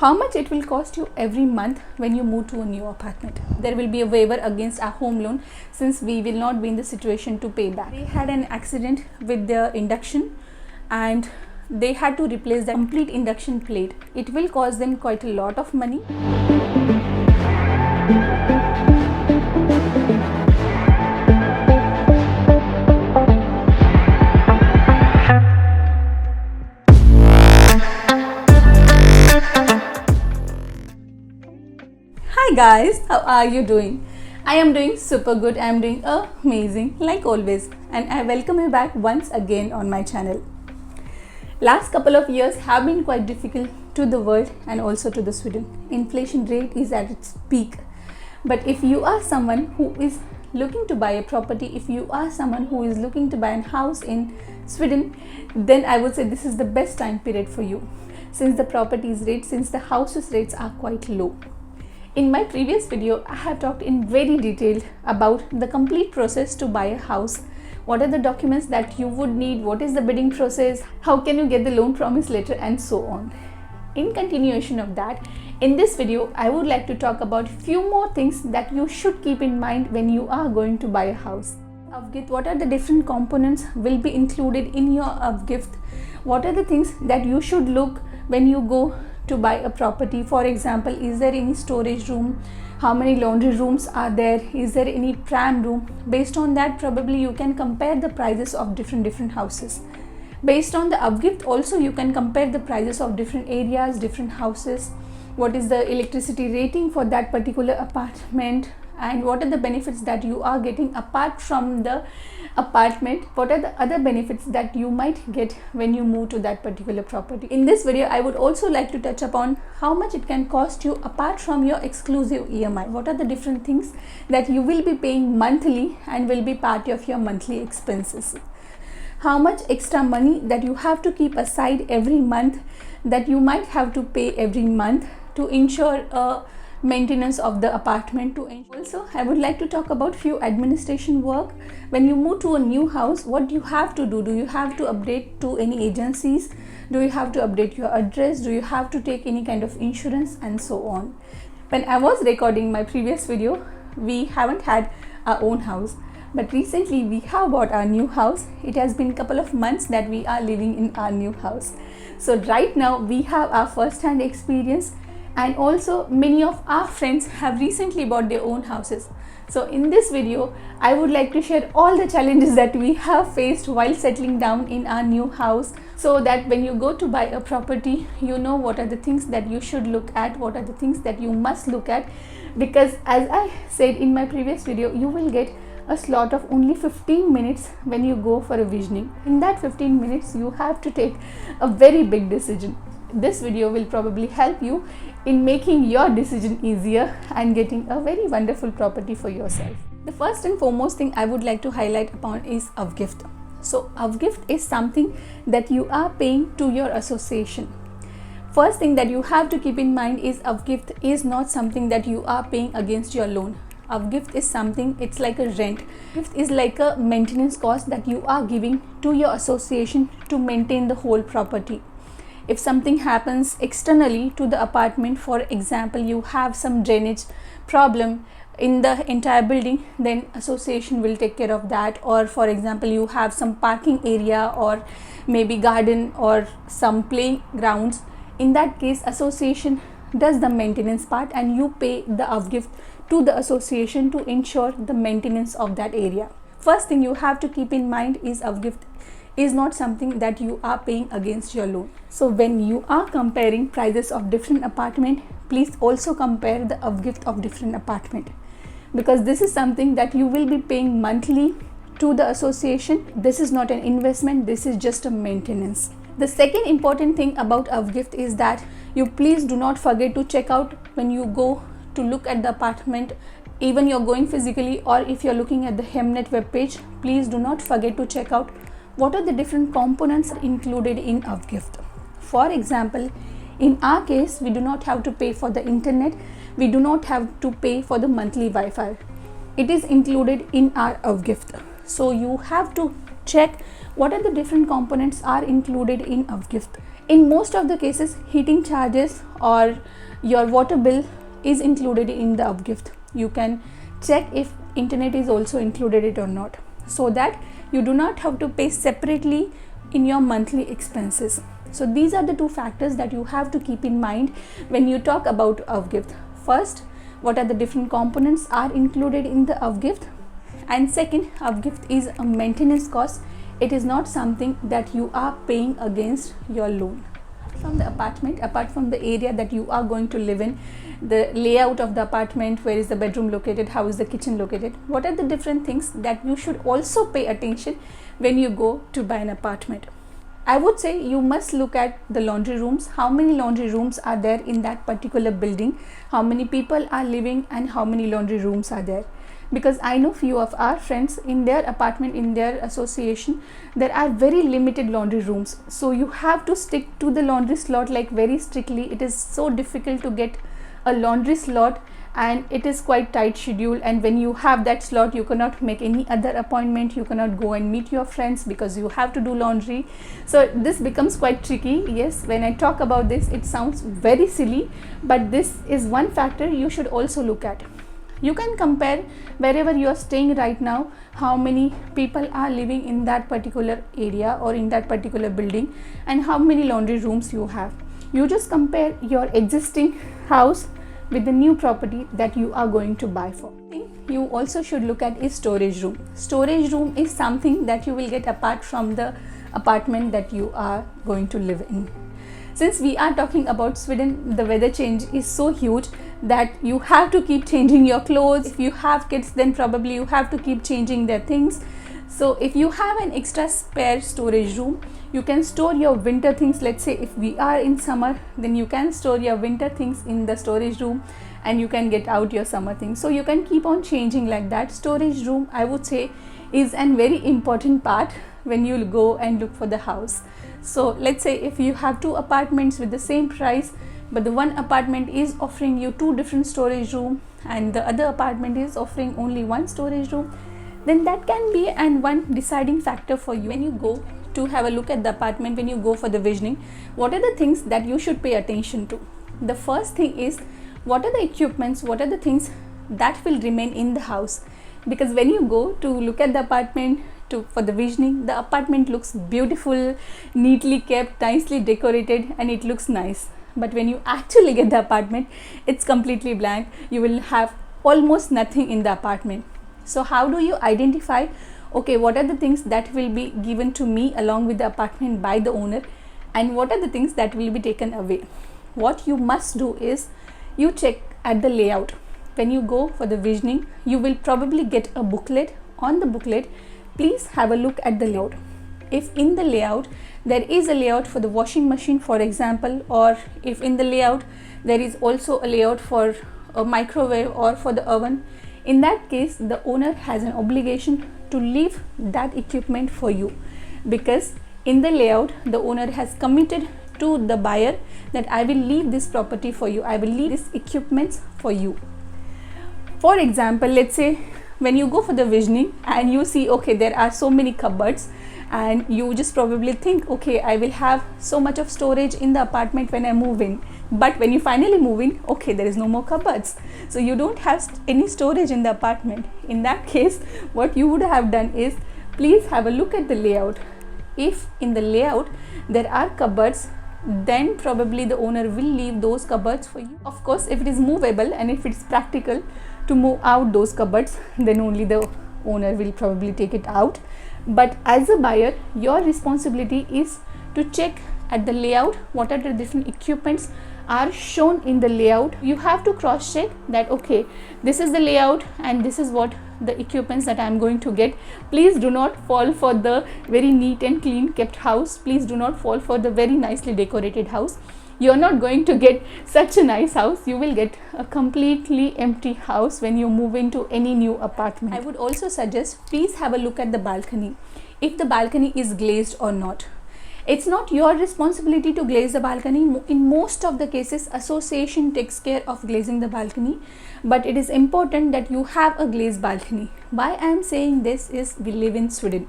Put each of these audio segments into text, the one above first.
how much it will cost you every month when you move to a new apartment. There will be a waiver against our home loan since we will not be in the situation to pay back. They had an accident with their induction and they had to replace the complete induction plate. It will cost them quite a lot of money. Hi guys, how are you doing? I am doing super good. I am doing amazing like always, and I welcome you back once again on my channel. Last couple of years have been quite difficult to the world and also to the Sweden. Inflation rate is at its peak. But if you are someone who is looking to buy a property, if you are someone who is looking to buy a house in Sweden, then I would say this is the best time period for you, since the properties rates, since the houses rates are quite low. In my previous video, I have talked in very detail about the complete process to buy a house. What are the documents that you would need? What is the bidding process? How can you get the loan promise letter, and so on. In continuation of that, in this video, I would like to talk about few more things that you should keep in mind when you are going to buy a house. AVGIFT, what are the different components will be included in your AVGIFT? What are the things that you should look when you go to buy a property? For example, is there any storage room? How many laundry rooms are there? Is there any pram room? Based on that, probably you can compare the prices of different houses. Based on the AVGIFT also, you can compare the prices of different areas, different houses. What is the electricity rating for that particular apartment, and what are the benefits that you are getting apart from the apartment? What are the other benefits that you might get when you move to that particular property? In this video, I would also like to touch upon how much it can cost you apart from your exclusive EMI. What are the different things that you will be paying monthly and will be part of your monthly expenses? How much extra money that you have to keep aside every month, that you might have to pay every month to ensure a maintenance of the apartment. Also, I would like to talk about few administration work. When you move to a new house, what do you have to do? Do you have to update to any agencies? Do you have to update your address? Do you have to take any kind of insurance, and so on? When I was recording my previous video, we haven't had our own house, but recently we have bought our new house. It has been a couple of months that we are living in our new house. So right now we have our first-hand experience, and also many of our friends have recently bought their own houses. So in this video, I would like to share all the challenges that we have faced while settling down in our new house, so that when you go to buy a property, you know what are the things that you should look at, what are the things that you must look at. Because as I said in my previous video, you will get a slot of only 15 minutes when you go for a visioning. In that 15 minutes, you have to take a very big decision. This video will probably help you in making your decision easier and getting a very wonderful property for yourself. The first and foremost thing I would like to highlight upon is AVGIFT. So AVGIFT is something that you are paying to your association. First thing that you have to keep in mind is AVGIFT is not something that you are paying against your loan. AVGIFT is something, it's like a rent. AVGIFT is like a maintenance cost that you are giving to your association to maintain the whole property. If something happens externally to the apartment, for example, you have some drainage problem in the entire building, then association will take care of that. Or for example, you have some parking area or maybe garden or some playgrounds. In that case, association does the maintenance part and you pay the AVGIFT to the association to ensure the maintenance of that area. First thing you have to keep in mind is AVGIFT is not something that you are paying against your loan. So when you are comparing prices of different apartment, please also compare the AVGIFT of different apartment, because this is something that you will be paying monthly to the association. This is not an investment, this is just a maintenance. The second important thing about AVGIFT is that you please do not forget to check out when you go to look at the apartment. Even you're going physically or if you're looking at the Hemnet webpage, please do not forget to check out what are the different components included in AVGIFT. For example, in our case, we do not have to pay for the internet, we do not have to pay for the monthly Wi-Fi. It is included in our AVGIFT. So you have to check what are the different components are included in AVGIFT. In most of the cases, heating charges or your water bill is included in the AVGIFT. You can check if internet is also included it or not, so that you do not have to pay separately in your monthly expenses. So these are the two factors that you have to keep in mind when you talk about AVGIFT. First, what are the different components are included in the AVGIFT, and second, AVGIFT is a maintenance cost. It is not something that you are paying against your loan. From the apartment, apart from the area that you are going to live in, the layout of the apartment, where is the bedroom located, how is the kitchen located, what are the different things that you should also pay attention when you go to buy an apartment. I would say you must look at the laundry rooms, how many laundry rooms are there in that particular building, how many people are living, and how many laundry rooms are there. Because I know few of our friends in their apartment, in their association, there are very limited laundry rooms, so you have to stick to the laundry slot like very strictly. It is so difficult to get a laundry slot, and it is quite tight schedule, and when you have that slot, you cannot make any other appointment, you cannot go and meet your friends because you have to do laundry. So this becomes quite tricky. Yes, when I talk about this, it sounds very silly, but this is one factor you should also look at. You can compare wherever you are staying right now, how many people are living in that particular area or in that particular building, and how many laundry rooms you have. You just compare your existing house with the new property that you are going to buy for. You also should look at is storage room. Storage room is something that you will get apart from the apartment that you are going to live in. Since we are talking about Sweden, the weather change is so huge that you have to keep changing your clothes. If you have kids, then probably you have to keep changing their things. So if you have an extra spare storage room, you can store your winter things. Let's say if we are in summer, then you can store your winter things in the storage room, and you can get out your summer things. So you can keep on changing like that. Storage room, I would say, is a very important part when you go and look for the house. So let's say if you have two apartments with the same price, but the one apartment is offering you two different storage room and the other apartment is offering only one storage room, then that can be one deciding factor for you when you go to have a look at the apartment. When you go for the visioning, what are the things that you should pay attention to? The first thing is, what are the equipments, what are the things that will remain in the house? Because when you go to look at the apartment for the visioning, the apartment looks beautiful, neatly kept, nicely decorated, and it looks nice. But when you actually get the apartment, it's completely blank. You will have almost nothing in the apartment. So how do you identify, okay, what are the things that will be given to me along with the apartment by the owner, and what are the things that will be taken away? What you must do is you check at the layout. When you go for the visioning, you will probably get a booklet. On the booklet, please have a look at the layout. If in the layout there is a layout for the washing machine, for example, or if in the layout there is also a layout for a microwave or for the oven, in that case the owner has an obligation to leave that equipment for you, because in the layout the owner has committed to the buyer that I will leave this property for you, I will leave this equipment for you. For example, let's say when you go for the visioning and you see, okay, there are so many cupboards, and you just probably think, okay, I will have so much of storage in the apartment when I move in. But when you finally move in, okay, there is no more cupboards, so you don't have any storage in the apartment. In that case, what you would have done is, please have a look at the layout. If in the layout there are cupboards, then probably the owner will leave those cupboards for you. Of course, if it is movable and if it's practical to move out those cupboards, then only the owner will probably take it out. But as a buyer, your responsibility is to check at the layout what are the different equipments are shown in the layout. You have to cross check that, okay, this is the layout and this is what the equipments that I am going to get. Please do not fall for the very neat and clean kept house. Please do not fall for the very nicely decorated house. You're not going to get such a nice house. You will get a completely empty house when you move into any new apartment. I would also suggest, please have a look at the balcony, if the balcony is glazed or not. It's not your responsibility to glaze the balcony. In most of the cases, association takes care of glazing the balcony, but it is important that you have a glazed balcony. Why I am saying this is, we live in Sweden.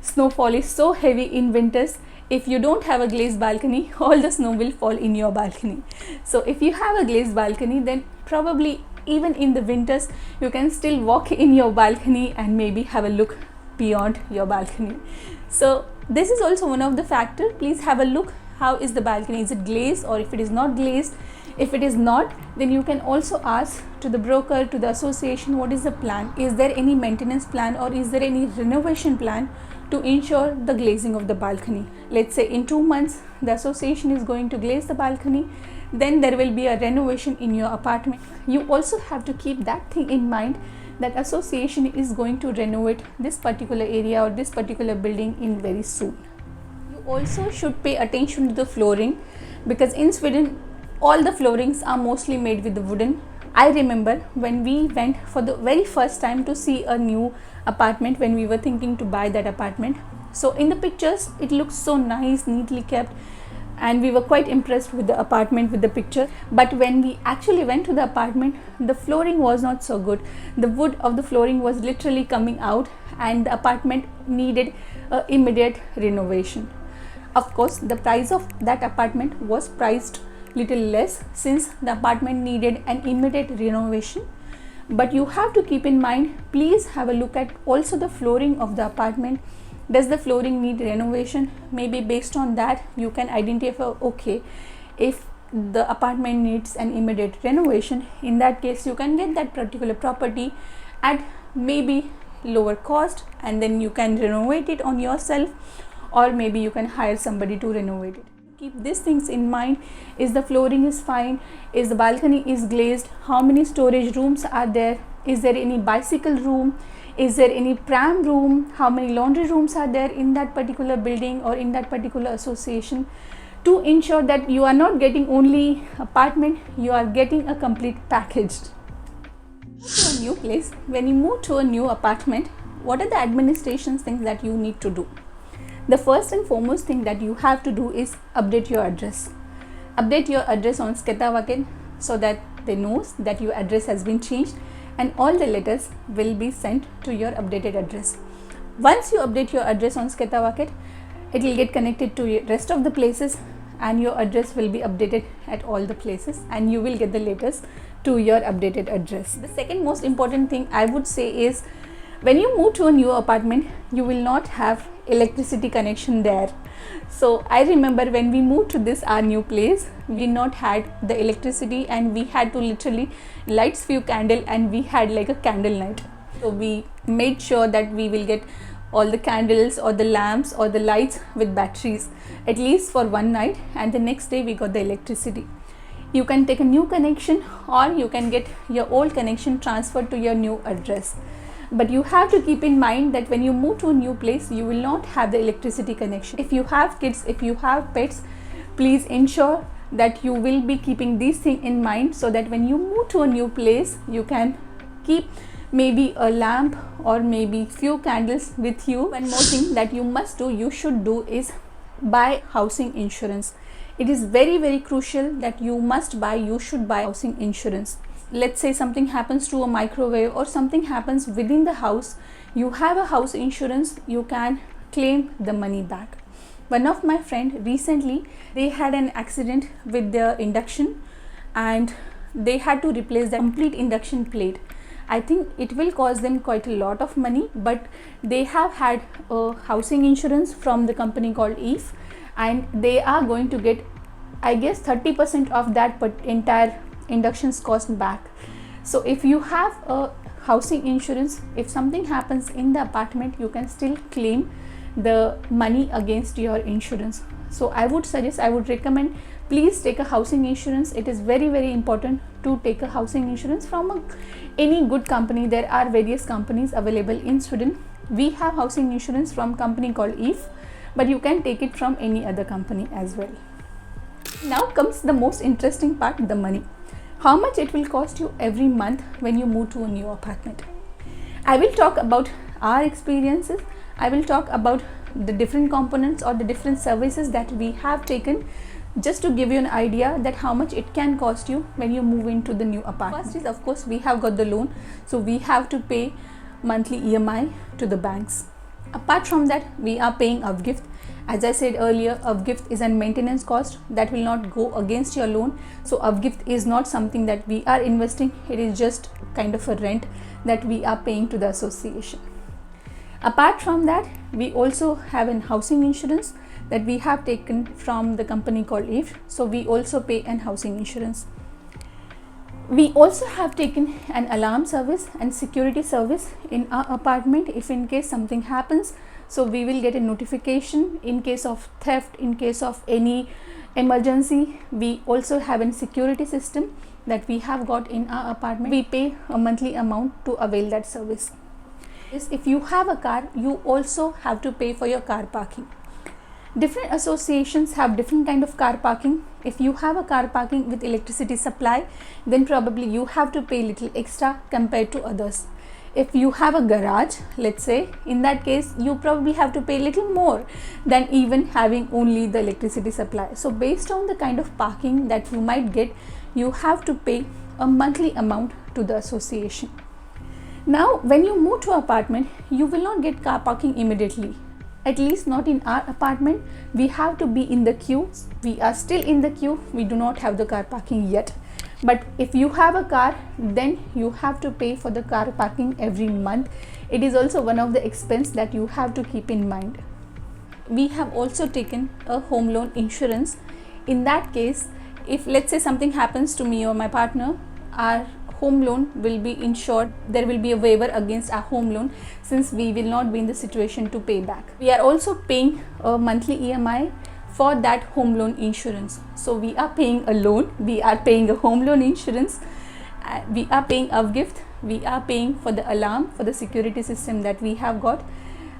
Snowfall is so heavy in winters. if you don't have a glazed balcony, all the snow will fall in your balcony. So if you have a glazed balcony, then probably even in the winters you can still walk in your balcony and maybe have a look beyond your balcony. So this is also one of the factors. Please have a look, how is the balcony, is it glazed, or if it is not glazed. If it is not, then you can also ask to the broker, to the association, what is the plan, is there any maintenance plan or is there any renovation plan to ensure the glazing of the balcony. Let's say in 2 months the association is going to glaze the balcony, then there will be a renovation in your apartment. You also have to keep that thing in mind, that association is going to renovate this particular area or this particular building in very soon. You also should pay attention to the flooring, because in Sweden all the floorings are mostly made with the wooden. I remember when we went for the very first time to see a new apartment, when we were thinking to buy that apartment. So in the pictures it looks so nice, neatly kept, and we were quite impressed with the apartment with the picture. But when we actually went to the apartment, the flooring was not so good. The wood of the flooring was literally coming out, and the apartment needed immediate renovation. Of course, the price of that apartment was priced little less, since the apartment needed an immediate renovation. But you have to keep in mind, please have a look at also the flooring of the apartment. Does the flooring need renovation? Maybe based on that you can identify, okay, if the apartment needs an immediate renovation, in that case you can get that particular property at maybe lower cost, and then you can renovate it on yourself, or maybe you can hire somebody to renovate it. Keep these things in mind. Is the flooring is fine? Is the balcony is glazed? How many storage rooms are there? Is there any bicycle room? Is there any pram room? How many laundry rooms are there in that particular building or in that particular association? To ensure that you are not getting only apartment, you are getting a complete package. To a new place, when you move to a new apartment, what are the administration things that you need to do? The first and foremost thing that you have to do is update your address. Update your address on Skatteverket so that they know that your address has been changed, and all the letters will be sent to your updated address. Once you update your address on Skatteverket, it will get connected to the rest of the places, and your address will be updated at all the places, and you will get the letters to your updated address. The second most important thing I would say is, when you move to a new apartment, you will not have electricity connection there. So I remember when we moved to this our new place, we did not had the electricity, and we had to literally light few candle, and we had like a candle night. So we made sure that we will get all the candles or the lamps or the lights with batteries at least for one night, and the next day we got the electricity. You can take a new connection, or you can get your old connection transferred to your new address. But you have to keep in mind that when you move to a new place, you will not have the electricity connection. If you have kids, if you have pets, please ensure that you will be keeping these things in mind, so that when you move to a new place, you can keep maybe a lamp or maybe few candles with you. One more thing that you must do, you should do, is buy housing insurance. It is very, very crucial that you should buy housing insurance. Let's say something happens to a microwave or something happens within the house, you have a house insurance, you can claim the money back. One of my friend recently, they had an accident with their induction, and they had to replace the complete induction plate. I think it will cost them quite a lot of money, but they have had a housing insurance from the company called EVGIFT, and they are going to get, I guess, 30% of that entire induction's cost back. So if you have a housing insurance, if something happens in the apartment, you can still claim the money against your insurance. So I would recommend, please take a housing insurance. It is very, very important to take a housing insurance from any good company. There are various companies available in Sweden. We have housing insurance from company called EVGIFT, but you can take it from any other company as well. Now comes the most interesting part, the money. How much it will cost you every month when you move to a new apartment. I will talk about our experiences. I will talk about the different components or the different services that we have taken, just to give you an idea that how much it can cost you when you move into the new apartment. First is, of course, we have got the loan, so we have to pay monthly EMI to the banks. Apart from that, we are paying AVGIFT, As I said earlier, AVGIFT is a maintenance cost that will not go against your loan. So AVGIFT is not something that we are investing. It is just kind of a rent that we are paying to the association. Apart from that, we also have an housing insurance that we have taken from the company called AVGIFT. So we also pay an housing insurance. We also have taken an alarm service and security service in our apartment if in case something happens. So we will get a notification in case of theft, in case of any emergency. We also have a security system that we have got in our apartment. We pay a monthly amount to avail that service. If you have a car, you also have to pay for your car parking. Different associations have different kind of car parking. If you have a car parking with electricity supply, then probably you have to pay little extra compared to others. If you have a garage, let's say, in that case you probably have to pay little more than even having only the electricity supply. So based on the kind of parking that you might get, you have to pay a monthly amount to the association. Now when you move to apartment, you will not get car parking immediately. At least not in our apartment. We have to be in the queue. We are still in the queue. We do not have the car parking yet. But if you have a car, then you have to pay for the car parking every month. It is also one of the expense that you have to keep in mind. We have also taken a home loan insurance. In that case, if let's say something happens to me or my partner, our home loan will be insured. There will be a waiver against our home loan since we will not be in the situation to pay back. We are also paying a monthly EMI for that home loan insurance. So we are paying a loan, we are paying a home loan insurance, we are paying AVGIFT, we are paying for the alarm, for the security system that we have got.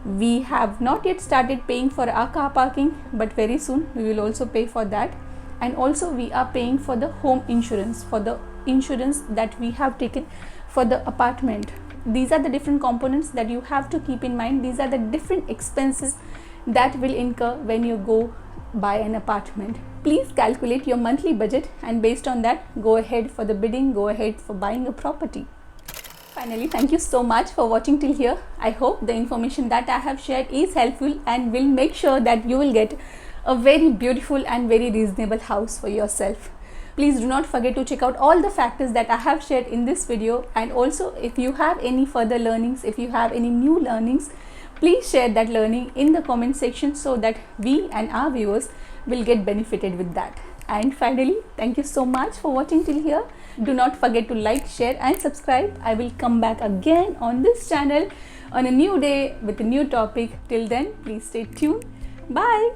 We have not yet started paying for our car parking, but very soon we will also pay for that. And also we are paying for the home insurance, for the insurance that we have taken for the apartment. These are the different components that you have to keep in mind. These are the different expenses that will incur when you go buy an apartment. Please calculate your monthly budget and based on that, go ahead for the bidding, go ahead for buying a property. Finally, thank you so much for watching till here. I hope the information that I have shared is helpful and will make sure that you will get a very beautiful and very reasonable house for yourself. Please do not forget to check out all the factors that I have shared in this video, and also if you have any further learnings, if you have any new learnings, please share that learning in the comment section so that we and our viewers will get benefited with that. And finally, thank you so much for watching till here. Do not forget to like, share and subscribe. I will come back again on this channel on a new day with a new topic. Till then, please stay tuned. Bye.